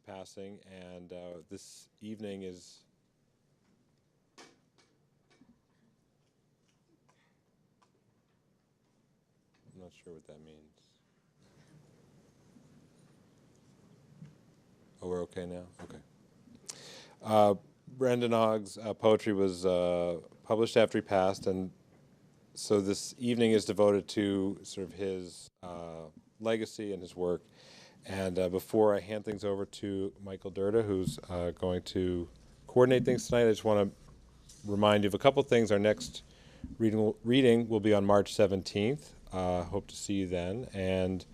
passing, and this evening is I'm not sure what that means. Oh, we're okay now? Okay. Brendan Ogg's poetry was published after he passed, and so this evening is devoted to sort of his legacy and his work. And before I hand things over to Michael Durda, who's going to coordinate things tonight, I just want to remind you of a couple things. Our next reading will be on March 17th. Hope to see you then. And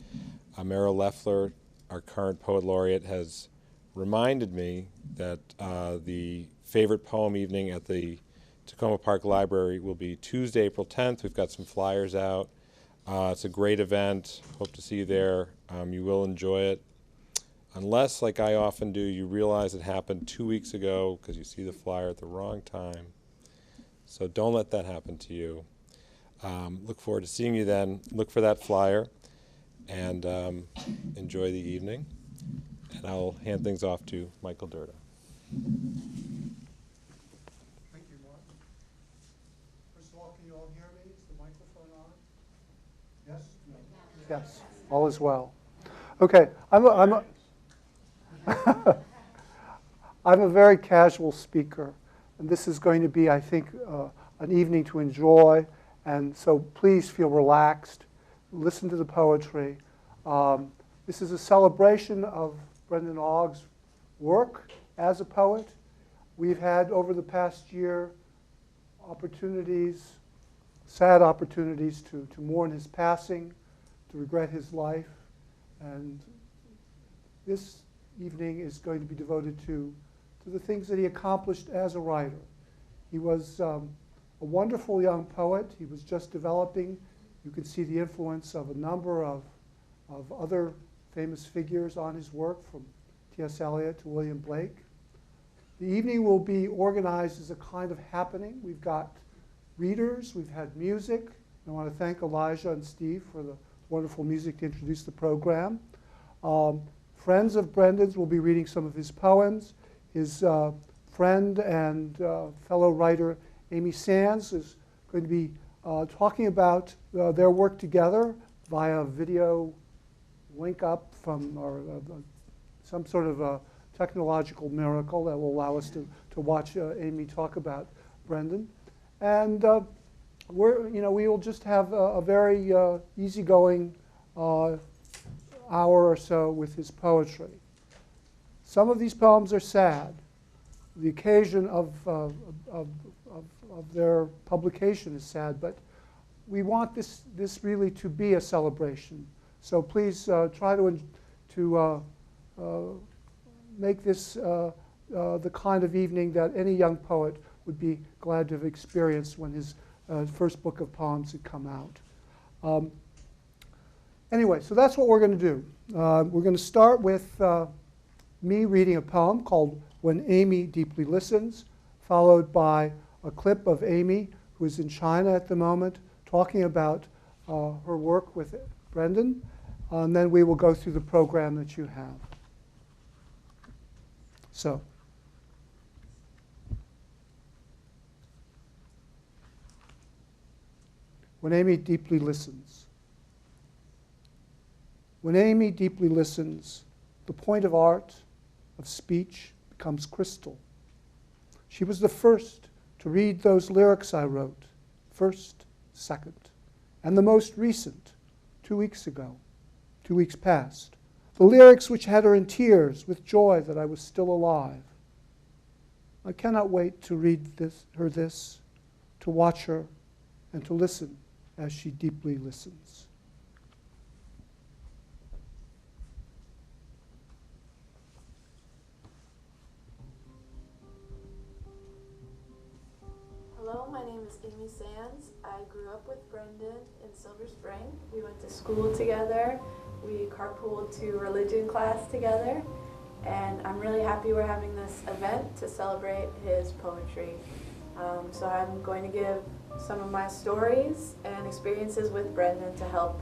Meryl Leffler, our current poet laureate, has reminded me that the favorite poem evening at the Takoma Park Library will be Tuesday, April 10th. We've got some flyers out. It's a great event. Hope to see you there. You will enjoy it. Unless, like I often do, you realize it happened 2 weeks ago because you see the flyer at the wrong time. So don't let that happen to you. Look forward to seeing you then. Look for that flyer and enjoy the evening. And I'll hand things off to Michael Durda. Thank you, Martin. First of all, can you all hear me? Is the microphone on? Yes? No. Yes, all is well. Okay, I'm a very casual speaker, and this is going to be, I think, an evening to enjoy, and so please feel relaxed. Listen to the poetry. This is a celebration of Brendan Ogg's work as a poet. We've had, over the past year, opportunities, sad opportunities to mourn his passing, to regret his life, and this evening is going to be devoted to the things that he accomplished as a writer. He was a wonderful young poet. He was just developing. You can see the influence of a number of other famous figures on his work, from T.S. Eliot to William Blake. The evening will be organized as a kind of happening. We've got readers, we've had music. I want to thank Elijah and Steve for the wonderful music to introduce the program. Friends of Brendan's will be reading some of his poems. His friend and fellow writer Amy Sands is going to be talking about their work together via video link up from some sort of a technological miracle that will allow us to watch Amy talk about Brendan. And we will just have a very easygoing hour or so with his poetry. Some of these poems are sad. The occasion of their publication is sad, but we want this really to be a celebration. So please try to make this the kind of evening that any young poet would be glad to have experienced when his first book of poems had come out. Anyway, so that's what we're going to do. We're going to start with me reading a poem called When Amy Deeply Listens, followed by a clip of Amy, who is in China at the moment, talking about her work with Brendan. And then we will go through the program that you have. So, When Amy Deeply Listens. When Amy deeply listens, the point of art, of speech, becomes crystal. She was the first to read those lyrics I wrote, first, second, and the most recent, 2 weeks ago, 2 weeks past, the lyrics which had her in tears with joy that I was still alive. I cannot wait to read her this, to watch her, and to listen as she deeply listens. Hello, my name is Amy Sands. I grew up with Brendan in Silver Spring. We went to school together. We carpooled to religion class together. And I'm really happy we're having this event to celebrate his poetry. So I'm going to give some of my stories and experiences with Brendan to help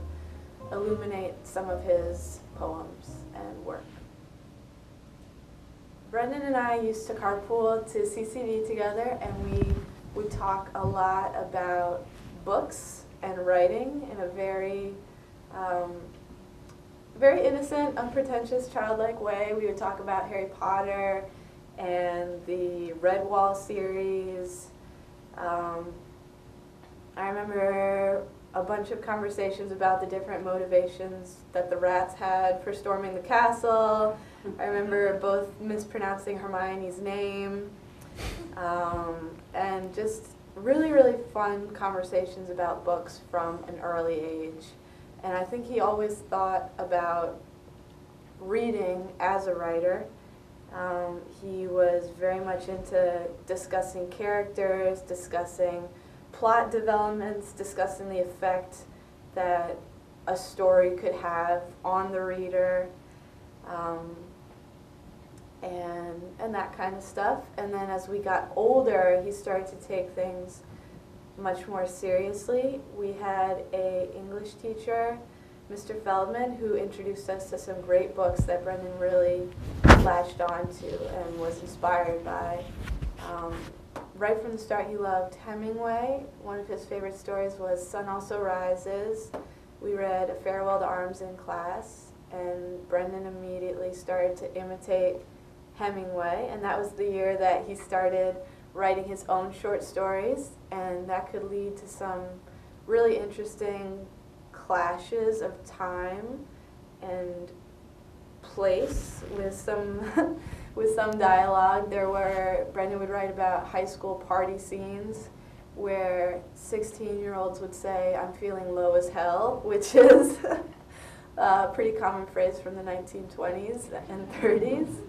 illuminate some of his poems and work. Brendan and I used to carpool to CCD together, and we would talk a lot about books and writing in a very innocent, unpretentious, childlike way. We would talk about Harry Potter and the Redwall series. I remember a bunch of conversations about the different motivations that the rats had for storming the castle. I remember both mispronouncing Hermione's name, and just really, really fun conversations about books from an early age. And I think he always thought about reading as a writer. He was very much into discussing characters, discussing plot developments, discussing the effect that a story could have on the reader, and that kind of stuff. And then as we got older, he started to take things much more seriously. We had an English teacher, Mr. Feldman, who introduced us to some great books that Brendan really latched onto and was inspired by. Right from the start, he loved Hemingway. One of his favorite stories was Sun Also Rises. We read A Farewell to Arms in class, and Brendan immediately started to imitate Hemingway, and that was the year that he started writing his own short stories, and that could lead to some really interesting clashes of time and place with some with some dialogue. Brendan would write about high school party scenes where 16-year-olds would say, "I'm feeling low as hell," which is a pretty common phrase from the 1920s and 30s.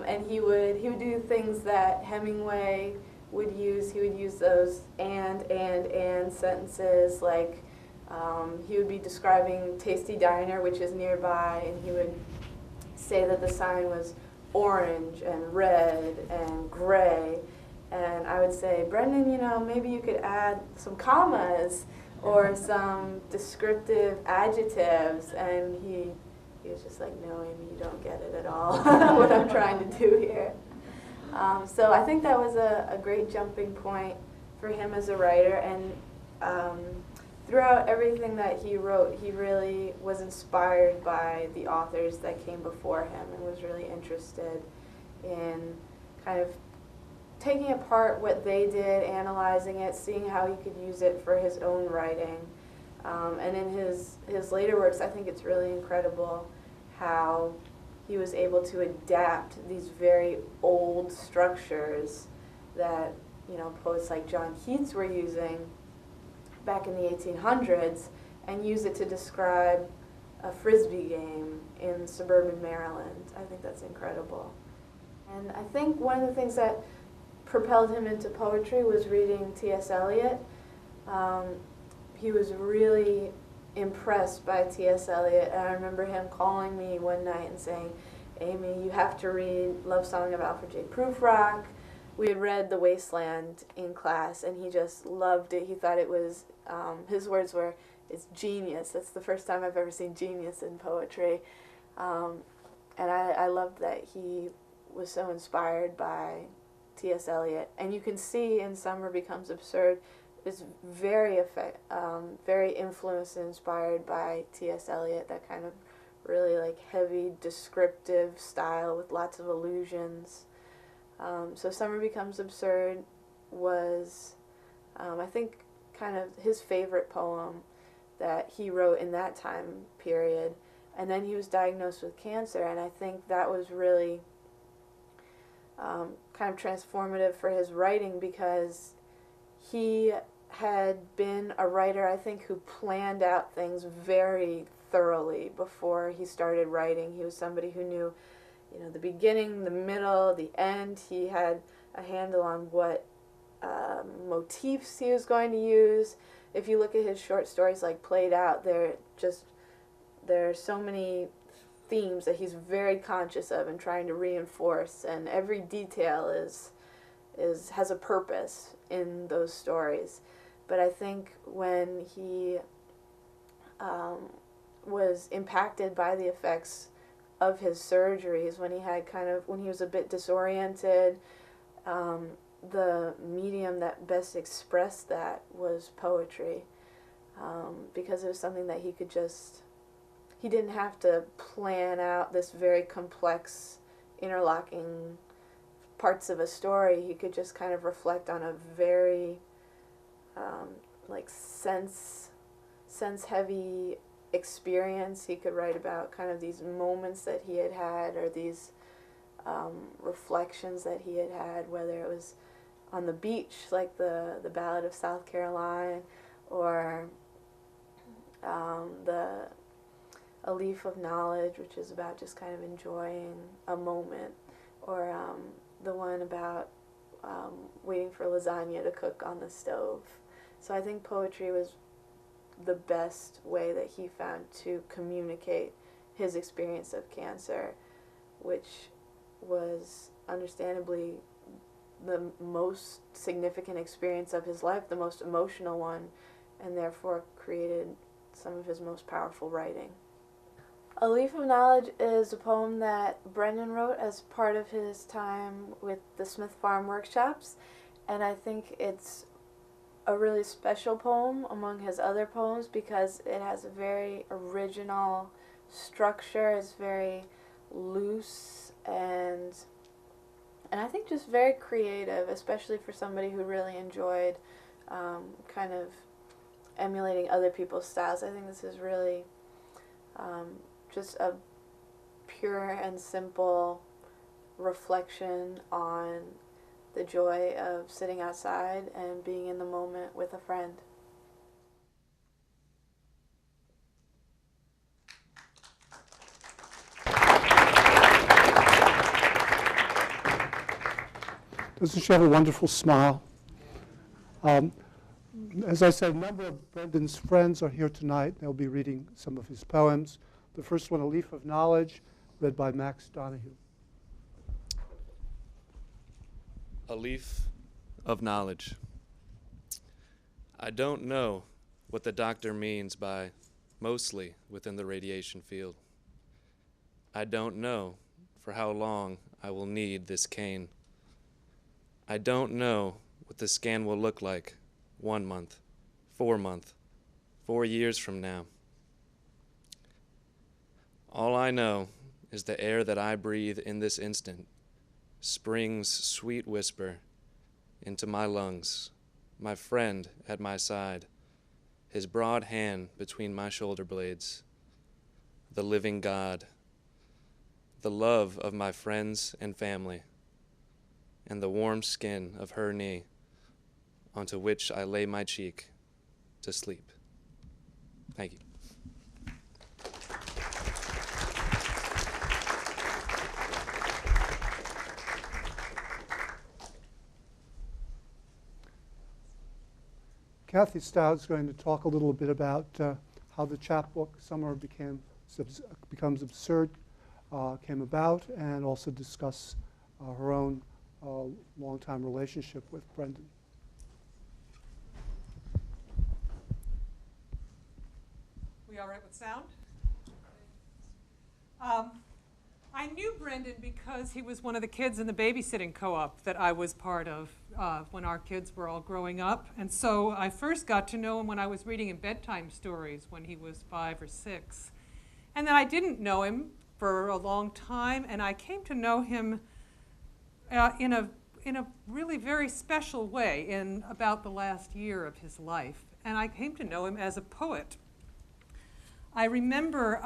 And he would do things that Hemingway would use. He would use those and sentences, like he would be describing Tasty Diner, which is nearby, and he would say that the sign was orange and red and gray. And I would say, "Brendan, maybe you could add some commas or some descriptive adjectives." And he was just like, "No, Amy, you don't get it at all, what I'm trying to do here." So I think that was a great jumping point for him as a writer. And throughout everything that he wrote, he really was inspired by the authors that came before him and was really interested in kind of taking apart what they did, analyzing it, seeing how he could use it for his own writing. And in his later works, I think it's really incredible how he was able to adapt these very old structures that poets like John Keats were using back in the 1800s and use it to describe a Frisbee game in suburban Maryland. I think that's incredible. And I think one of the things that propelled him into poetry was reading T.S. Eliot. He was really impressed by T.S. Eliot, and I remember him calling me one night and saying, "Amy, you have to read Love Song of Alfred J. Prufrock." We had read The Wasteland in class, and he just loved it. He thought it was, his words were, "It's genius." That's the first time I've ever seen genius in poetry. And I loved that he was so inspired by T.S. Eliot. And you can see in Summer Becomes Absurd, it's very influenced and inspired by T.S. Eliot, that kind of really like heavy descriptive style with lots of allusions. So Summer Becomes Absurd was, I think, kind of his favorite poem that he wrote in that time period. And then he was diagnosed with cancer, and I think that was really kind of transformative for his writing, because he had been a writer, I think, who planned out things very thoroughly before he started writing. He was somebody who knew the beginning, the middle, the end. He had a handle on what motifs he was going to use. If you look at his short stories like Played Out, there are so many themes that he's very conscious of and trying to reinforce, and every detail has a purpose in those stories. But I think when he was impacted by the effects of his surgeries, when he had when he was a bit disoriented. The medium that best expressed that was poetry, because it was something that he didn't have to plan out this very complex interlocking parts of a story. He could just kind of reflect on a very like sense heavy experience. He could write about kind of these moments that he had or these reflections that he had, whether it was on the beach, like the Ballad of South Caroline, or the A Leaf of Knowledge, which is about just kind of enjoying a moment, or the one about waiting for lasagna to cook on the stove. So I think poetry was the best way that he found to communicate his experience of cancer, which was understandably the most significant experience of his life, the most emotional one, and therefore created some of his most powerful writing. A Leaf of Knowledge is a poem that Brendan wrote as part of his time with the Smith Farm workshops, and I think it's a really special poem among his other poems because it has a very original structure. It's very loose and I think just very creative, especially for somebody who really enjoyed kind of emulating other people's styles. I think this is really just a pure and simple reflection on the joy of sitting outside and being in the moment with a friend. Doesn't she have a wonderful smile? As I said, a number of Brendan's friends are here tonight. They'll be reading some of his poems. The first one, A Leaf of Knowledge, read by Max Donahue. A leaf of knowledge. I don't know what the doctor means by mostly within the radiation field. I don't know for how long I will need this cane. I don't know what the scan will look like 1 month, 4 months, 4 years from now. All I know is the air that I breathe in this instant, spring's sweet whisper into my lungs, my friend at my side, his broad hand between my shoulder blades, the living God, the love of my friends and family, and the warm skin of her knee onto which I lay my cheek to sleep. Thank you. Kathy Stout is going to talk a little bit about how the chapbook Summer Becomes Absurd came about, and also discuss her own long-time relationship with Brendan. We all right with sound? I knew Brendan because he was one of the kids in the babysitting co-op that I was part of when our kids were all growing up. And so I first got to know him when I was reading him bedtime stories when he was 5 or 6. And then I didn't know him for a long time, and I came to know him in a really very special way in about the last year of his life. And I came to know him as a poet. I remember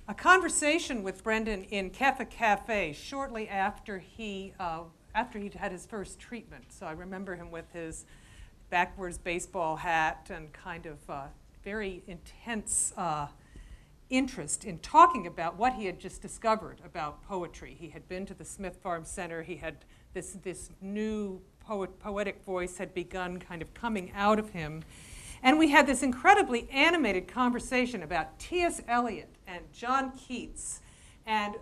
a conversation with Brendan in Keffa Cafe shortly after he'd had his first treatment. So I remember him with his backwards baseball hat and kind of very intense interest in talking about what he had just discovered about poetry. He had been to the Smith Farm Center. He had this new poetic voice had begun kind of coming out of him. And we had this incredibly animated conversation about T.S. Eliot and John Keats and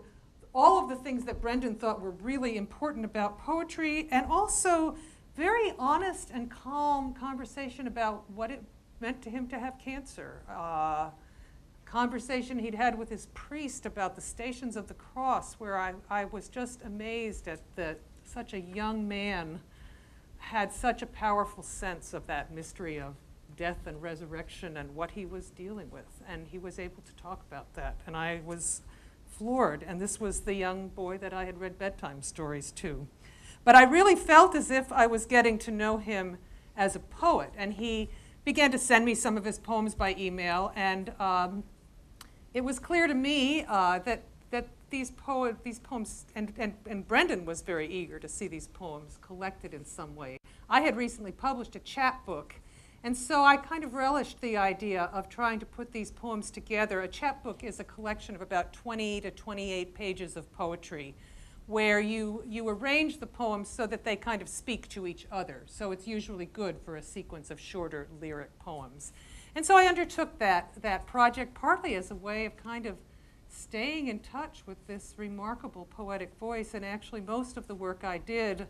all of the things that Brendan thought were really important about poetry, and also very honest and calm conversation about what it meant to him to have cancer. conversation he'd had with his priest about the Stations of the Cross, where I was just amazed at that such a young man had such a powerful sense of that mystery of death and resurrection and what he was dealing with. And he was able to talk about that. And I was floored. And this was the young boy that I had read bedtime stories to. But I really felt as if I was getting to know him as a poet. And he began to send me some of his poems by email. And it was clear to me that these poems, and Brendan was very eager to see these poems collected in some way. I had recently published a chapbook, and so I kind of relished the idea of trying to put these poems together. A chapbook is a collection of about 20 to 28 pages of poetry, where you arrange the poems so that they kind of speak to each other. So it's usually good for a sequence of shorter lyric poems. And so I undertook that project partly as a way of kind of staying in touch with this remarkable poetic voice. And actually most of the work I did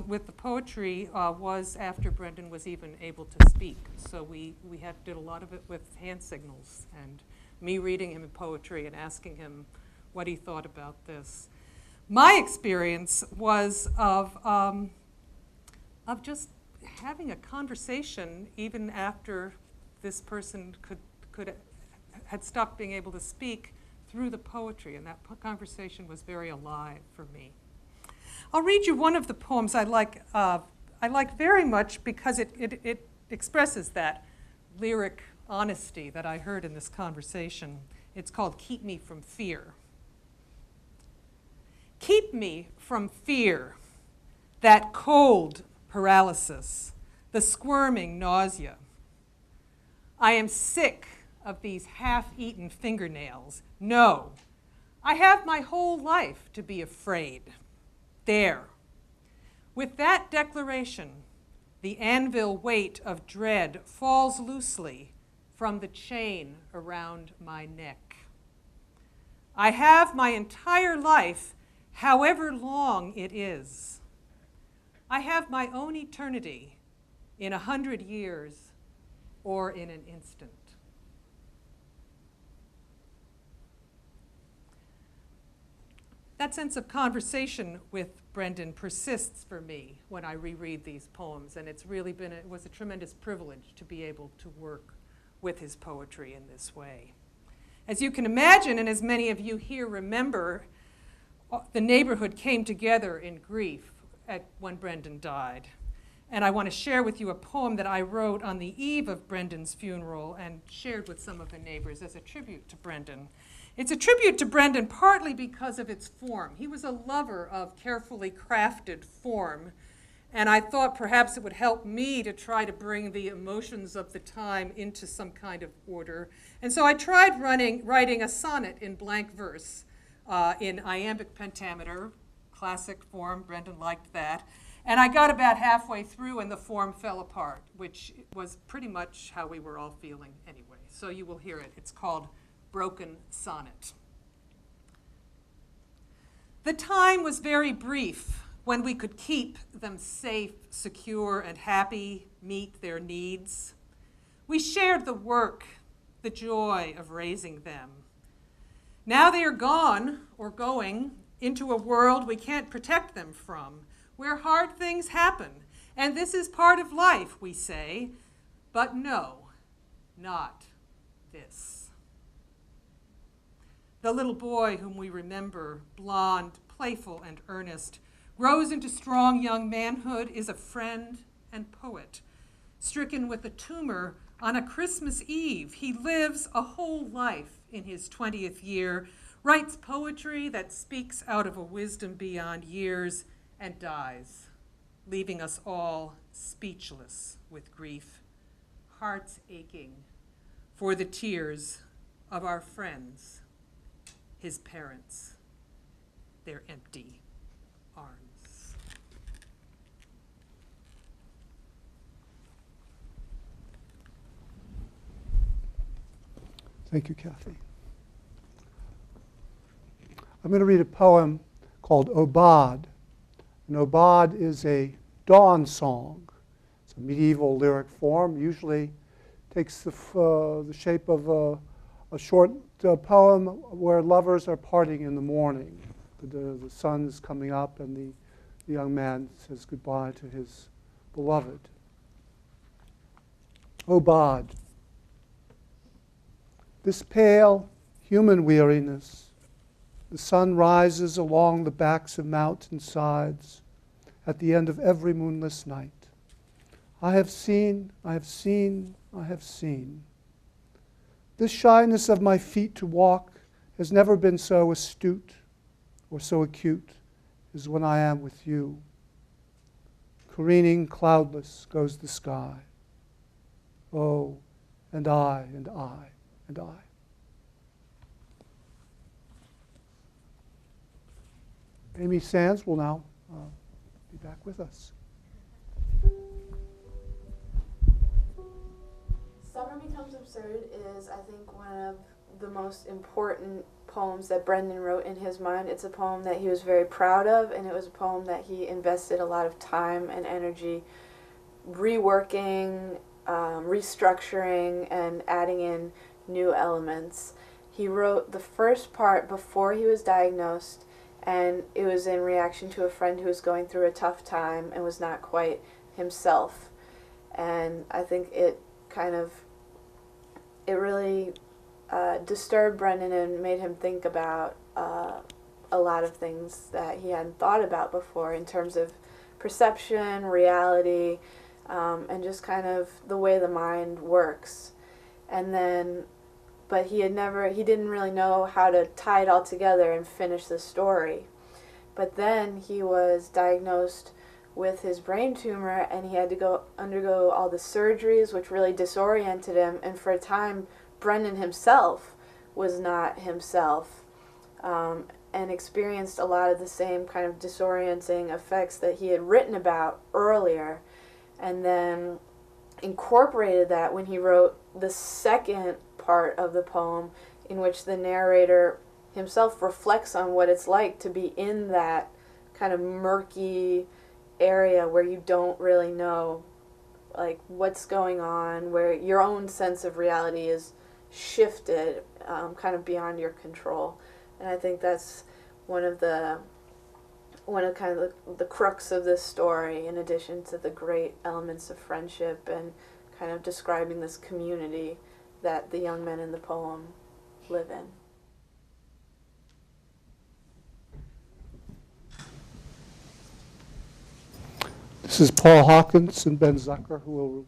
with the poetry was after Brendan was even able to speak. So we did a lot of it with hand signals and me reading him poetry and asking him what he thought about this. My experience was of just having a conversation even after this person had stopped being able to speak through the poetry, and that conversation was very alive for me. I'll read you one of the poems I like very much because it expresses that lyric honesty that I heard in this conversation. It's called Keep Me from Fear. Keep me from fear, that cold paralysis, the squirming nausea. I am sick of these half-eaten fingernails. No, I have my whole life to be afraid. There. With that declaration, the anvil weight of dread falls loosely from the chain around my neck. I have my entire life, however long it is. I have my own eternity in 100 years or in an instant. That sense of conversation with Brendan persists for me when I reread these poems, and it's really been, it was a tremendous privilege to be able to work with his poetry in this way. As you can imagine, and as many of you here remember, the neighborhood came together in grief when Brendan died. And I want to share with you a poem that I wrote on the eve of Brendan's funeral and shared with some of the neighbors as a tribute to Brendan. It's a tribute to Brendan partly because of its form. He was a lover of carefully crafted form, and I thought perhaps it would help me to try to bring the emotions of the time into some kind of order. And so I tried writing a sonnet in blank verse in iambic pentameter, classic form. Brendan liked that. And I got about halfway through and the form fell apart, which was pretty much how we were all feeling anyway. So you will hear it. It's called Broken Sonnet. The time was very brief when we could keep them safe, secure, and happy, meet their needs. We shared the work, the joy of raising them. Now they are gone or going into a world we can't protect them from, where hard things happen, and this is part of life, we say, but no, not this. The little boy whom we remember, blonde, playful, and earnest, grows into strong young manhood, is a friend and poet. Stricken with a tumor on a Christmas Eve, he lives a whole life in his 20th year, writes poetry that speaks out of a wisdom beyond years, and dies, leaving us all speechless with grief, hearts aching for the tears of our friends, his parents, their empty arms. Thank you, Kathy. I'm going to read a poem called Obad. An Obad is a dawn song. It's a medieval lyric form, usually takes the shape of a short poem where lovers are parting in the morning. The sun is coming up and the young man says goodbye to his beloved. O Bod, this pale human weariness, the sun rises along the backs of mountain sides at the end of every moonless night. I have seen, I have seen, I have seen. This shyness of my feet to walk has never been so astute or so acute as when I am with you. Careening cloudless goes the sky. Oh, and I, and I, and I. Amy Sands will now be back with us. Summer Becomes Absurd is, I think, one of the most important poems that Brendan wrote in his mind. It's a poem that he was very proud of, and it was a poem that he invested a lot of time and energy reworking, restructuring, and adding in new elements. He wrote the first part before he was diagnosed, and it was in reaction to a friend who was going through a tough time and was not quite himself. And I think it really disturbed Brendan and made him think about a lot of things that he hadn't thought about before in terms of perception, reality, and just kind of the way the mind works. And then, but he didn't really know how to tie it all together and finish the story. But then he was diagnosed with his brain tumor, and he had to undergo all the surgeries, which really disoriented him. And for a time, Brendan himself was not himself, and experienced a lot of the same kind of disorienting effects that he had written about earlier, and then incorporated that when he wrote the second part of the poem, in which the narrator himself reflects on what it's like to be in that kind of murky area where you don't really know like what's going on, where your own sense of reality is shifted kind of beyond your control. And I think that's one of the crux of this story, in addition to the great elements of friendship and kind of describing this community that the young men in the poem live in. This is Paul Hawkins and Ben Zucker who will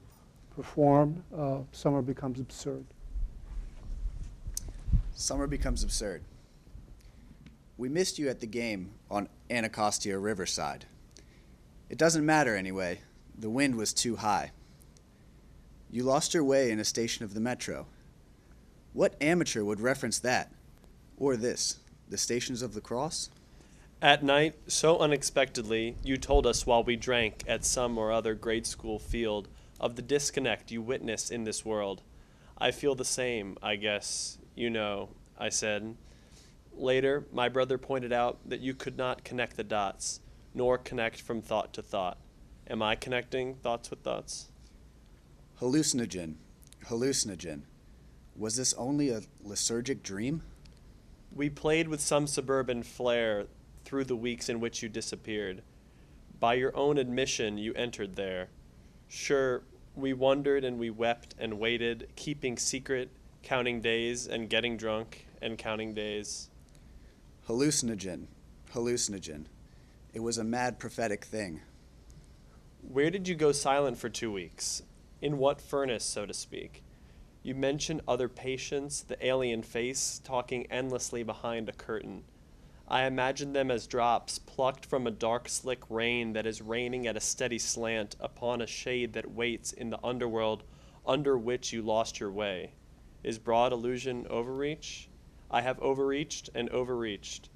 perform Summer Becomes Absurd. Summer Becomes Absurd. We missed you at the game on Anacostia Riverside. It doesn't matter anyway. The wind was too high. You lost your way in a station of the metro. What amateur would reference that? Or this, the Stations of the Cross? At night, so unexpectedly, you told us while we drank at some or other grade school field of the disconnect you witness in this world. I feel the same, I guess, you know, I said. Later, my brother pointed out that you could not connect the dots, nor connect from thought to thought. Am I connecting thoughts with thoughts? Hallucinogen. Was this only a lysergic dream? We played with some suburban flair through the weeks in which you disappeared. By your own admission, you entered there. Sure, we wondered and we wept and waited, keeping secret, counting days and getting drunk and counting days. Hallucinogen. It was a mad prophetic thing. Where did you go silent for 2 weeks? In what furnace, so to speak? You mentioned other patients, the alien face, talking endlessly behind a curtain. I imagine them as drops plucked from a dark, slick rain that is raining at a steady slant upon a shade that waits in the underworld under which you lost your way. Is broad illusion overreach? I have overreached and overreached.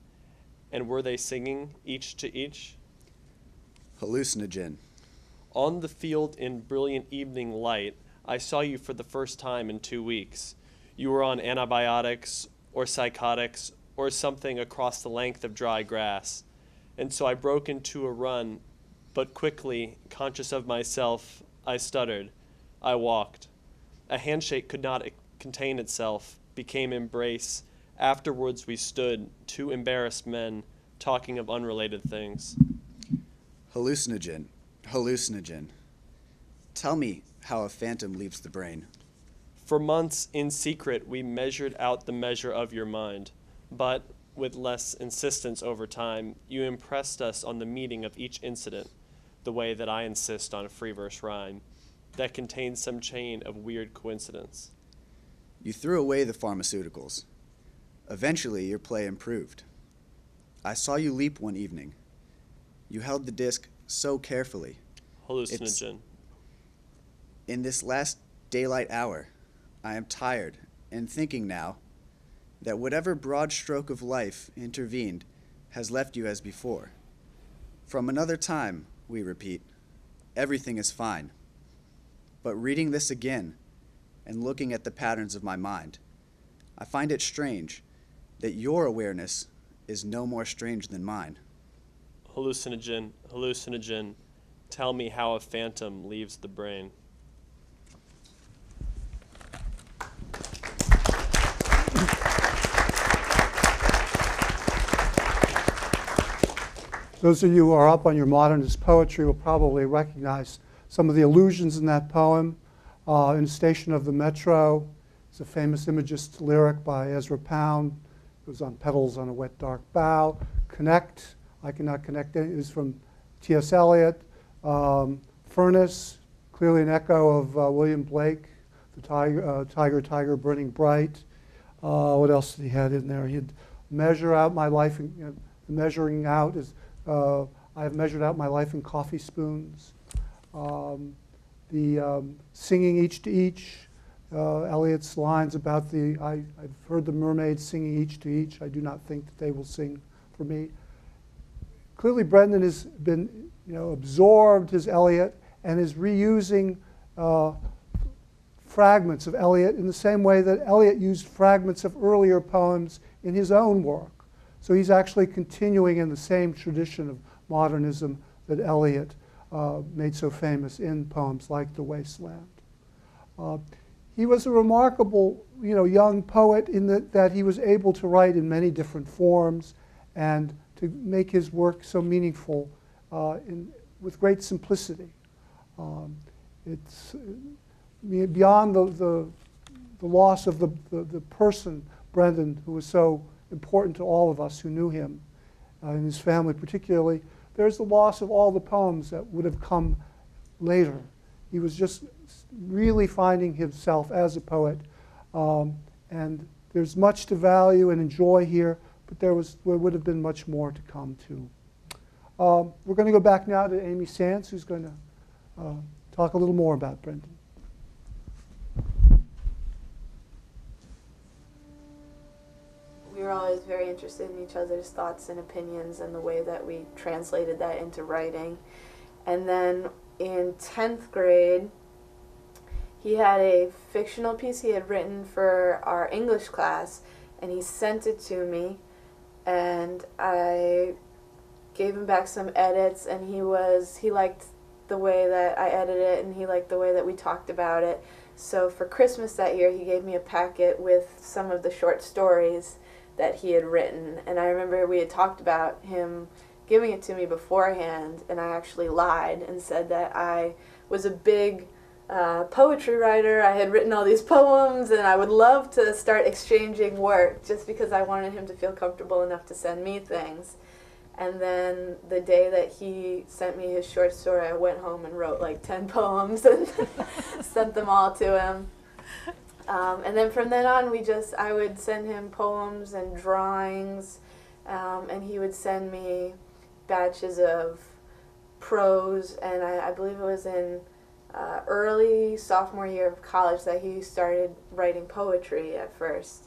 And were they singing, each to each? Hallucinogen. On the field in brilliant evening light, I saw you for the first time in 2 weeks. You were on antibiotics or psychotics or something across the length of dry grass. And so I broke into a run, but quickly, conscious of myself, I stuttered. I walked. A handshake could not contain itself. became embrace. Afterwards we stood, two embarrassed men, talking of unrelated things. Hallucinogen, hallucinogen. Tell me how a phantom leaves the brain. For months, in secret, we measured out the measure of your mind. But, with less insistence over time, you impressed us on the meaning of each incident, the way that I insist on a free verse rhyme, that contains some chain of weird coincidence. You threw away the pharmaceuticals. Eventually, your play improved. I saw you leap one evening. You held the disc so carefully. Hallucinogen. In this last daylight hour, I am tired and thinking now that whatever broad stroke of life intervened has left you as before. From another time, we repeat, everything is fine. But reading this again and looking at the patterns of my mind, I find it strange that your awareness is no more strange than mine. Hallucinogen, hallucinogen. Tell me how a phantom leaves the brain. Those of you who are up on your modernist poetry will probably recognize some of the allusions in that poem. In a station of the metro, it's a famous Imagist lyric by Ezra Pound. It was on petals on a wet, dark bough. Connect, I cannot connect it, is from T.S. Eliot. Furnace, clearly an echo of William Blake, the tiger, tiger, burning bright. What else did he have in there? He'd measure out my life. Measuring out is, I have measured out my life in coffee spoons. Singing each to each. Eliot's lines about I've heard the mermaids singing each to each. I do not think that they will sing for me. Clearly, Brendan has been, absorbed his Eliot and is reusing fragments of Eliot in the same way that Eliot used fragments of earlier poems in his own work. So he's actually continuing in the same tradition of modernism that Eliot made so famous in poems like The Wasteland. He was a remarkable, young poet in that he was able to write in many different forms and to make his work so meaningful with great simplicity. It's beyond the loss of the person, Brendan, who was so important to all of us who knew him and his family particularly. There's the loss of all the poems that would have come later. He was just really finding himself as a poet. And there's much to value and enjoy here, but there would have been much more to come too. We're going to go back now to Amy Sands, who's going to talk a little more about Brendan. We were always very interested in each other's thoughts and opinions and the way that we translated that into writing. And then in 10th grade, he had a fictional piece he had written for our English class, and he sent it to me, and I gave him back some edits, and he liked the way that I edited it, and he liked the way that we talked about it. So for Christmas that year, he gave me a packet with some of the short stories that he had written, and I remember we had talked about him giving it to me beforehand, and I actually lied and said that I was a big poetry writer. I had written all these poems, and I would love to start exchanging work just because I wanted him to feel comfortable enough to send me things. And then the day that he sent me his short story, I went home and wrote like 10 poems and sent them all to him. And then from then on, I would send him poems and drawings, and he would send me batches of prose, and I believe it was in early sophomore year of college that he started writing poetry at first,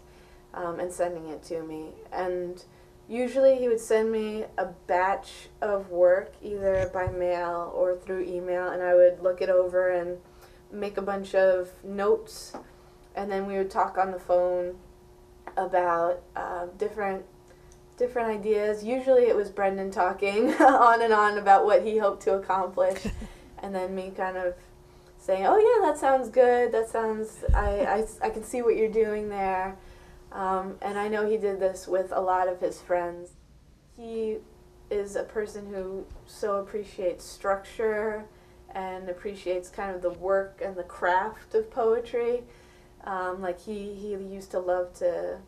and sending it to me. And usually he would send me a batch of work either by mail or through email, and I would look it over and make a bunch of notes, and then we would talk on the phone about different ideas. Usually it was Brendan talking on and on about what he hoped to accomplish, and then me kind of saying, oh yeah, that sounds good, I can see what you're doing there. And I know he did this with a lot of his friends. He is a person who so appreciates structure and appreciates kind of the work and the craft of poetry. Like he used to love to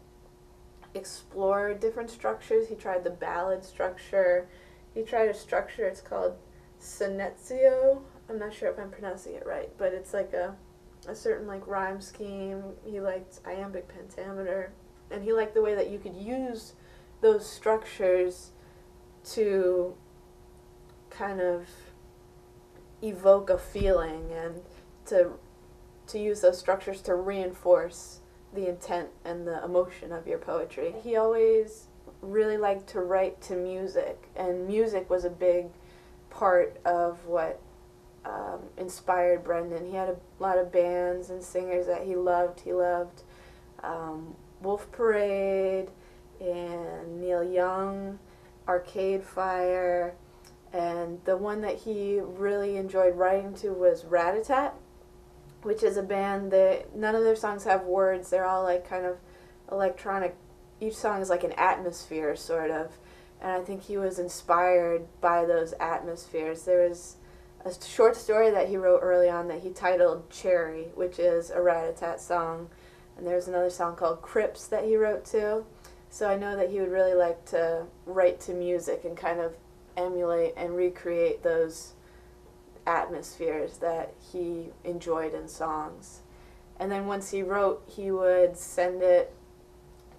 explore different structures. He tried the ballad structure. He tried a structure, it's called sonetio. I'm not sure if I'm pronouncing it right, but it's like a certain like rhyme scheme. He liked iambic pentameter, and he liked the way that you could use those structures to kind of evoke a feeling and to use those structures to reinforce the intent and the emotion of your poetry. He always really liked to write to music, and music was a big part of what inspired Brendan. He had a lot of bands and singers that he loved. He loved Wolf Parade and Neil Young, Arcade Fire, and the one that he really enjoyed writing to was Rat-a-tat, which is a band that none of their songs have words. They're all like kind of electronic. Each song is like an atmosphere, sort of. And I think he was inspired by those atmospheres. There was a short story that he wrote early on that he titled Cherry, which is a Rat-a-tat song. And there's another song called Crips that he wrote too. So I know that he would really like to write to music and kind of emulate and recreate those atmospheres that he enjoyed in songs. And then once he wrote, he would send it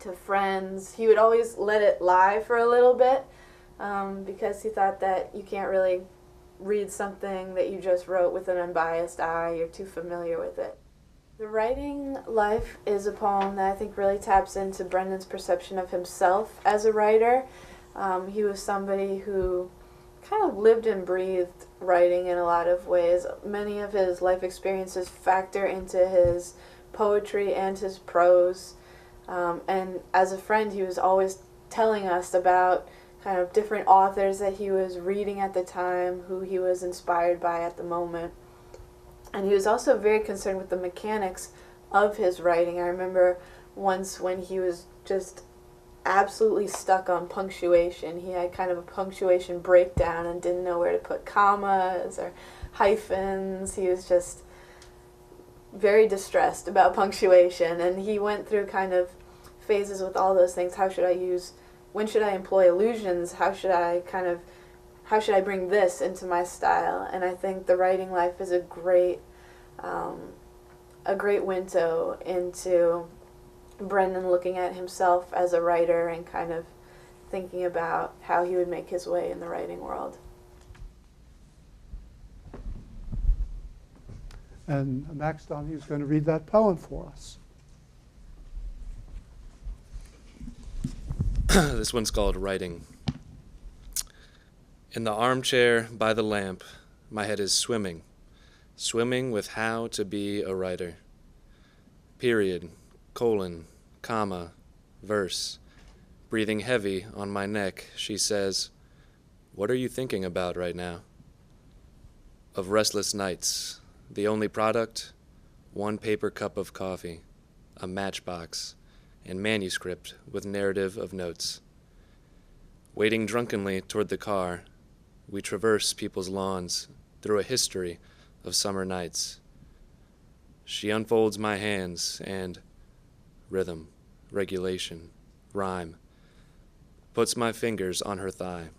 to friends. He would always let it lie for a little bit because he thought that you can't really read something that you just wrote with an unbiased eye. You're too familiar with it. The Writing Life is a poem that I think really taps into Brendan's perception of himself as a writer. He was somebody who kind of lived and breathed writing in a lot of ways. Many of his life experiences factor into his poetry and his prose. And as a friend, he was always telling us about kind of different authors that he was reading at the time, who he was inspired by at the moment. And he was also very concerned with the mechanics of his writing. I remember once when he was just absolutely stuck on punctuation. He had kind of a punctuation breakdown and didn't know where to put commas or hyphens. He was just very distressed about punctuation, and he went through kind of phases with all those things. When should I employ allusions? How should I bring this into my style? And I think The Writing Life is a great window into Brendan looking at himself as a writer and kind of thinking about how he would make his way in the writing world. And Max Donahue is going to read that poem for us. This one's called Writing. In the armchair by the lamp, my head is swimming with how to be a writer. Period, colon, comma, verse. Breathing heavy on my neck, she says, "What are you thinking about right now?" Of restless nights. The only product, one paper cup of coffee, a matchbox, and manuscript with narrative of notes. Waiting drunkenly toward the car, we traverse people's lawns through a history of summer nights. She unfolds my hands and rhythm, regulation, rhyme, puts my fingers on her thigh.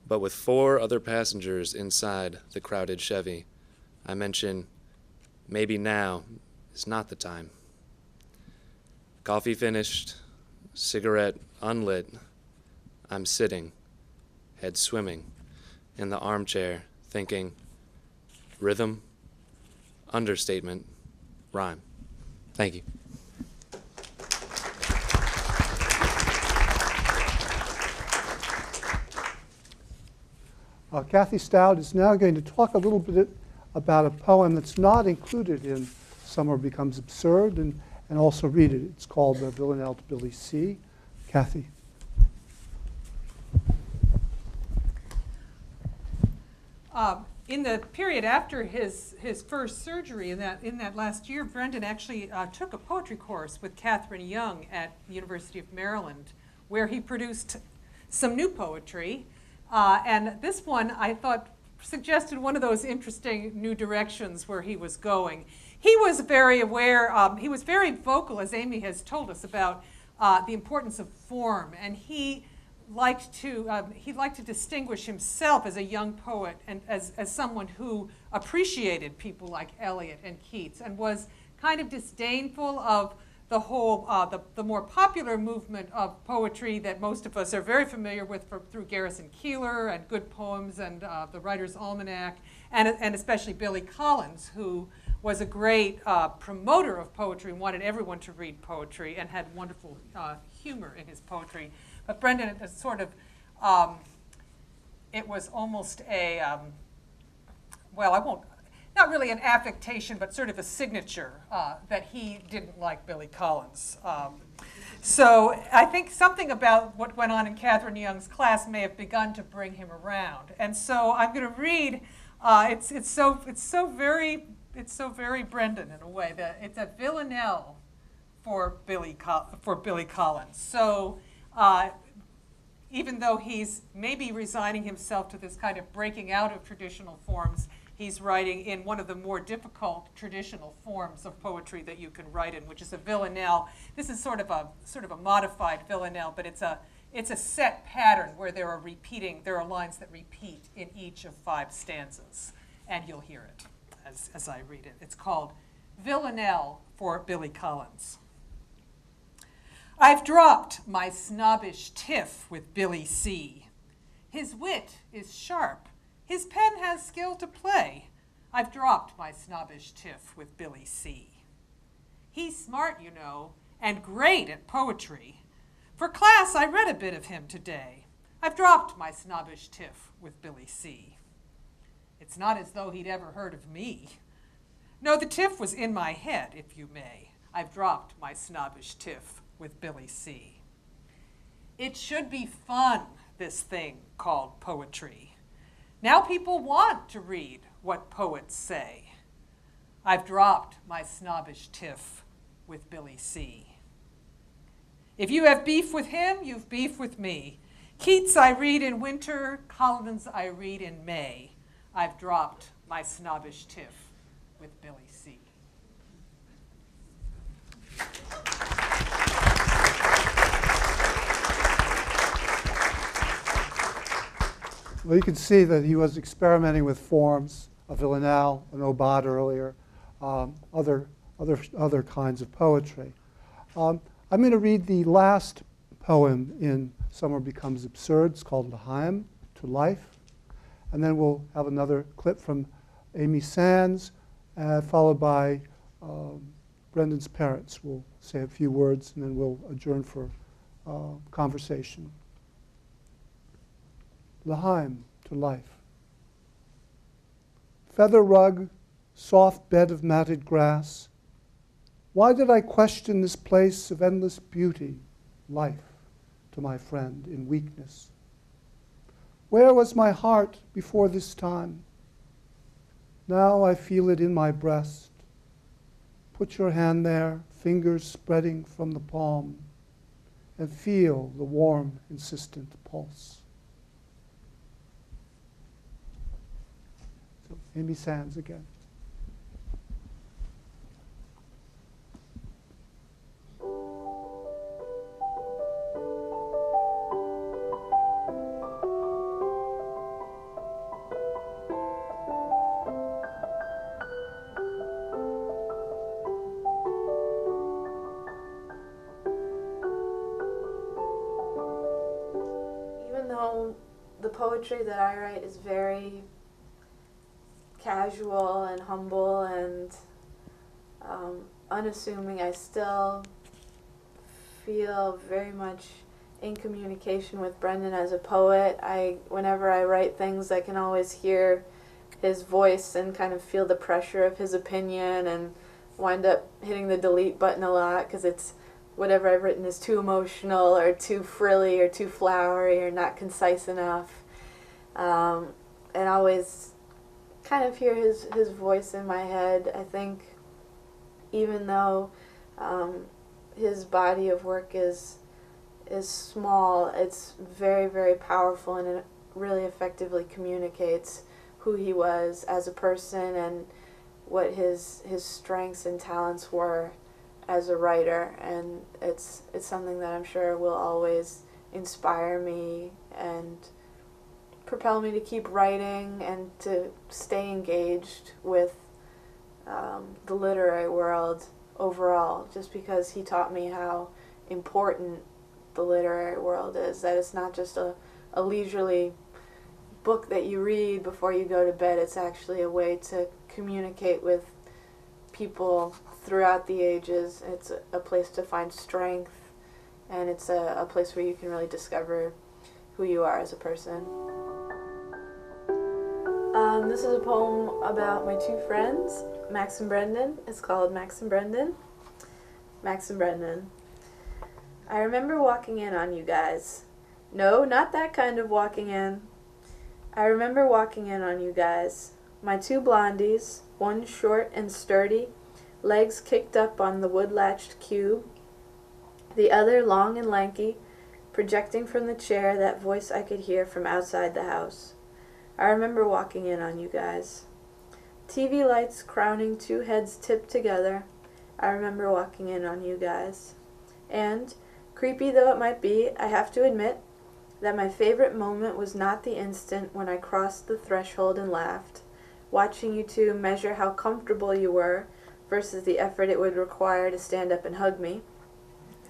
But with 4 other passengers inside the crowded Chevy, I mention, maybe now is not the time. Coffee finished, cigarette unlit, I'm sitting, head swimming, in the armchair, thinking, rhythm, understatement, rhyme. Thank you. Kathy Stout is now going to talk a little bit about a poem that's not included in Summer Becomes Absurd, and also read it. It's called Villanelle to Billy C. Kathy. in the period after his first surgery, in that last year, Brendan actually took a poetry course with Catherine Young at the University of Maryland, where he produced some new poetry. And this one, I thought, suggested one of those interesting new directions where he was going. He was very aware, he was very vocal, as Amy has told us, about the importance of form. And he liked to distinguish himself as a young poet and as someone who appreciated people like Eliot and Keats, and was kind of disdainful of the whole, the more popular movement of poetry that most of us are very familiar with through Garrison Keillor and Good Poems and the Writer's Almanac, and especially Billy Collins, who was a great promoter of poetry and wanted everyone to read poetry and had wonderful humor in his poetry. But Brendan, it was sort of, it was almost a, well, I won't, not really an affectation, but sort of a signature that he didn't like Billy Collins. So I think something about what went on in Catherine Young's class may have begun to bring him around. And so I'm going to read. It's so very Brendan in a way that it's a villanelle for Billy Collins. So even though he's maybe resigning himself to this kind of breaking out of traditional forms, he's writing in one of the more difficult traditional forms of poetry that you can write in, which is a villanelle. This is sort of a modified villanelle, but it's a set pattern where there are lines that repeat in each of 5 stanzas, and you'll hear it as I read it. It's called Villanelle for Billy Collins. I've dropped my snobbish tiff with Billy C. His wit is sharp. His pen has skill to play. I've dropped my snobbish tiff with Billy C. He's smart, you know, and great at poetry. For class, I read a bit of him today. I've dropped my snobbish tiff with Billy C. It's not as though he'd ever heard of me. No, the tiff was in my head, if you may. I've dropped my snobbish tiff with Billy C. It should be fun, this thing called poetry. Now people want to read what poets say. I've dropped my snobbish tiff with Billy C. If you have beef with him, you've beef with me. Keats I read in winter, Collins I read in May. I've dropped my snobbish tiff with Billy C. Well, you can see that he was experimenting with forms, a villanelle, an aubade earlier, other kinds of poetry. I'm going to read the last poem in Summer Becomes Absurd. It's called L'Chaim, to Life. And then we'll have another clip from Amy Sands, followed by Brendan's parents. We'll say a few words, and then we'll adjourn for conversation. L'Chaim, to Life. Feather rug, soft bed of matted grass. Why did I question this place of endless beauty, life, to my friend in weakness? Where was my heart before this time? Now I feel it in my breast. Put your hand there, fingers spreading from the palm, and feel the warm, insistent pulse. So, Amy Sands again. The poetry that I write is very casual and humble and unassuming. I still feel very much in communication with Brendan as a poet. Whenever I write things, I can always hear his voice and kind of feel the pressure of his opinion, and wind up hitting the delete button a lot because it's whatever I've written is too emotional or too frilly or too flowery or not concise enough. And always kind of hear his voice in my head. I think even though his body of work is small, it's very, very powerful, and it really effectively communicates who he was as a person and what his strengths and talents were as a writer. And it's something that I'm sure will always inspire me and propel me to keep writing and to stay engaged with the literary world overall, just because he taught me how important the literary world is, that it's not just a leisurely book that you read before you go to bed. It's actually a way to communicate with people throughout the ages. It's a place to find strength, and it's a place where you can really discover who you are as a person. This is a poem about my two friends, Max and Brendan. It's called Max and Brendan. Max and Brendan. I remember walking in on you guys. No, not that kind of walking in. I remember walking in on you guys. My two blondies, one short and sturdy, legs kicked up on the wood-latched cube, the other long and lanky, projecting from the chair that voice I could hear from outside the house. I remember walking in on you guys. TV lights crowning two heads tipped together. I remember walking in on you guys. And, creepy though it might be, I have to admit that my favorite moment was not the instant when I crossed the threshold and laughed, watching you two measure how comfortable you were versus the effort it would require to stand up and hug me.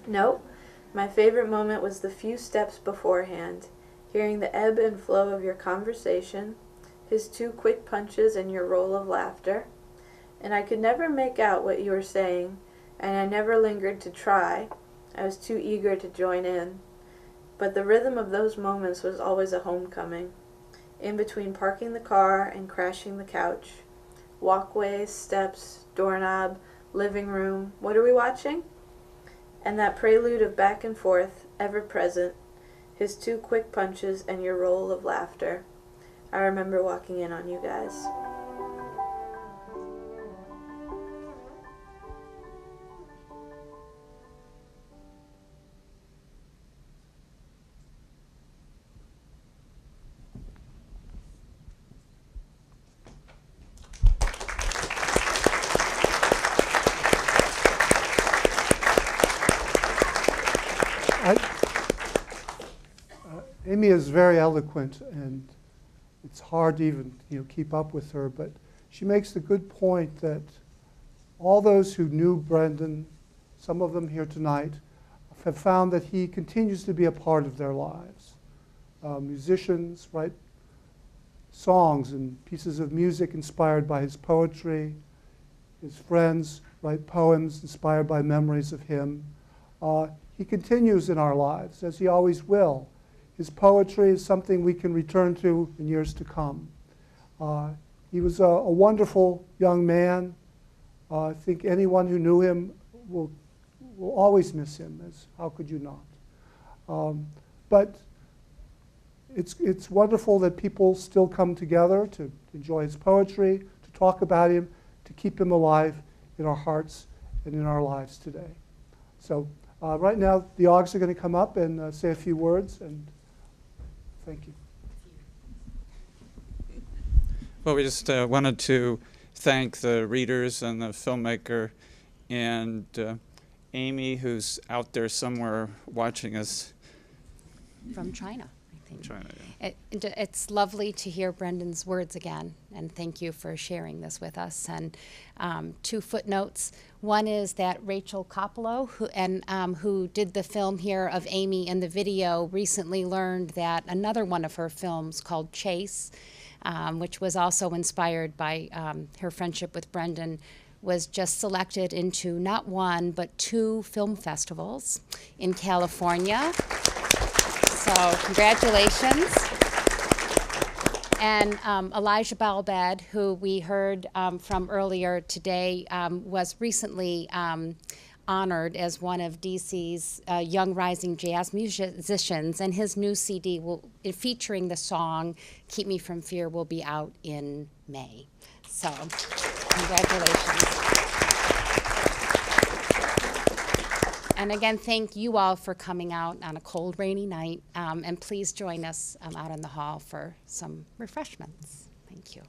No, my favorite moment was the few steps beforehand, hearing the ebb and flow of your conversation, his two quick punches and your roll of laughter. And I could never make out what you were saying, and I never lingered to try. I was too eager to join in. But the rhythm of those moments was always a homecoming. In between parking the car and crashing the couch. Walkways, steps, doorknob, living room. What are we watching? And that prelude of back and forth, ever present, his two quick punches and your roll of laughter. I remember walking in on you guys. Amy is very eloquent, and it's hard to even keep up with her, but she makes the good point that all those who knew Brendan, some of them here tonight, have found that he continues to be a part of their lives. Musicians write songs and pieces of music inspired by his poetry. His friends write poems inspired by memories of him. He continues in our lives, as he always will. His poetry is something we can return to in years to come. He was a wonderful young man. I think anyone who knew him will always miss him, as how could you not? But it's wonderful that people still come together to enjoy his poetry, to talk about him, to keep him alive in our hearts and in our lives today. So right now, the Augs are going to come up and say a few words, and thank you. Well, we just wanted to thank the readers and the filmmaker and Amy, who's out there somewhere watching us. From China, I think. China, yeah. It's lovely to hear Brendan's words again, and thank you for sharing this with us. And two footnotes. One is that Rachel Coppolo, who did the film here of Amy in the video, recently learned that another one of her films called Chase, which was also inspired by her friendship with Brendan, was just selected into not one, but 2 film festivals in California. So congratulations. And Elijah Balbad, who we heard from earlier today, was recently honored as one of DC's young rising jazz musicians, and his new CD featuring the song "Keep Me From Fear" will be out in May. So, congratulations. And again, thank you all for coming out on a cold, rainy night. And please join us out in the hall for some refreshments. Thank you.